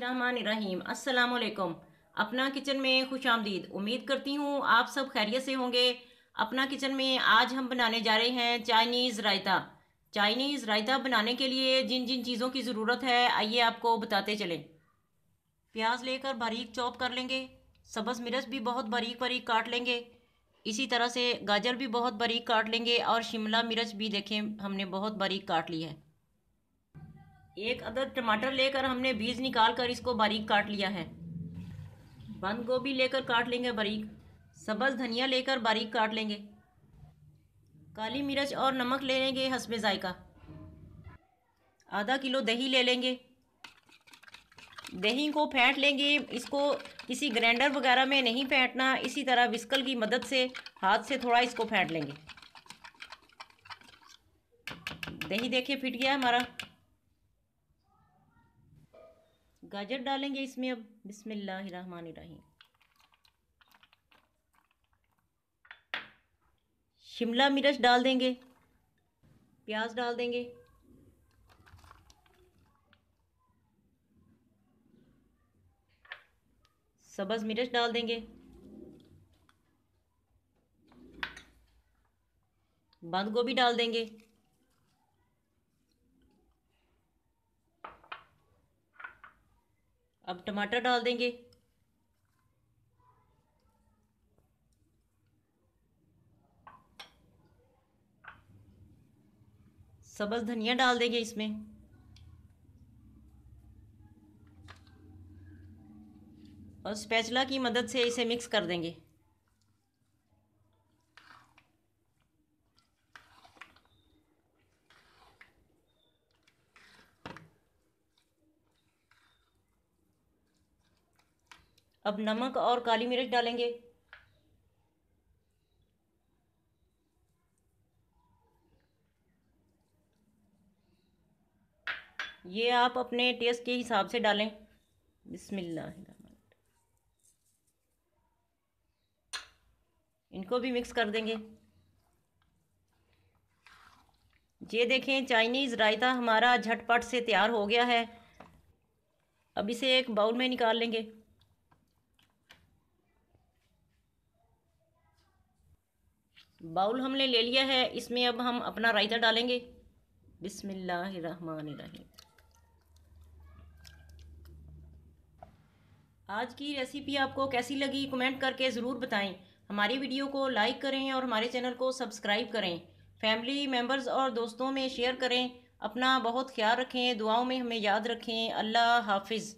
बिस्मिल्लाहिर्रहमानिर्रहीम। अस्सलाम वालेकुम। अपना किचन में खुश आमदीद। उम्मीद करती हूँ आप सब खैरियत से होंगे। अपना किचन में आज हम बनाने जा रहे हैं चाइनीज़ रायता। चाइनीज़ रायता बनाने के लिए जिन जिन चीज़ों की ज़रूरत है आइए आपको बताते चलें। प्याज लेकर बारीक चॉप कर लेंगे। सब्ज़ मिर्च भी बहुत बारीक बारीक काट लेंगे। इसी तरह से गाजर भी बहुत बारीक काट लेंगे और शिमला मिर्च भी देखें हमने बहुत बारीक काट ली है। एक अदद टमाटर लेकर हमने बीज निकाल कर इसको बारीक काट लिया है। बंद गोभी लेकर काट लेंगे बारीक। सब्ज़ धनिया लेकर बारीक काट लेंगे। काली मिर्च और नमक ले लेंगे हस्बे जायका। आधा किलो दही ले लेंगे। दही को फेंट लेंगे। इसको किसी ग्राइंडर वगैरह में नहीं फेंटना, इसी तरह विस्कल की मदद से हाथ से थोड़ा इसको फेंट लेंगे। दही देखिए फिट गया हमारा। गाजर डालेंगे इसमें अब। बिस्मिल्लाहिर्रहमानिर्रहीम। शिमला मिर्च डाल देंगे। प्याज डाल देंगे। सब्ज़ मिर्च डाल देंगे। बंद गोभी डाल देंगे। अब टमाटर डाल देंगे। सब्ज़ धनिया डाल देंगे इसमें। और स्पैचुला की मदद से इसे मिक्स कर देंगे। अब नमक और काली मिर्च डालेंगे। ये आप अपने टेस्ट के हिसाब से डालें। बिस्मिल्लाहिर्रहमानिर्रहीम। इनको भी मिक्स कर देंगे। ये देखें चाइनीज़ रायता हमारा झटपट से तैयार हो गया है। अब इसे एक बाउल में निकाल लेंगे। बाउल हमने ले लिया है, इसमें अब हम अपना रायता डालेंगे। बिस्मिल्लाहिर्रहमानिर्रहीम। आज की रेसिपी आपको कैसी लगी कमेंट करके ज़रूर बताएं। हमारी वीडियो को लाइक करें और हमारे चैनल को सब्सक्राइब करें। फैमिली मेम्बर्स और दोस्तों में शेयर करें। अपना बहुत ख्याल रखें, दुआओं में हमें याद रखें। अल्लाह हाफिज़।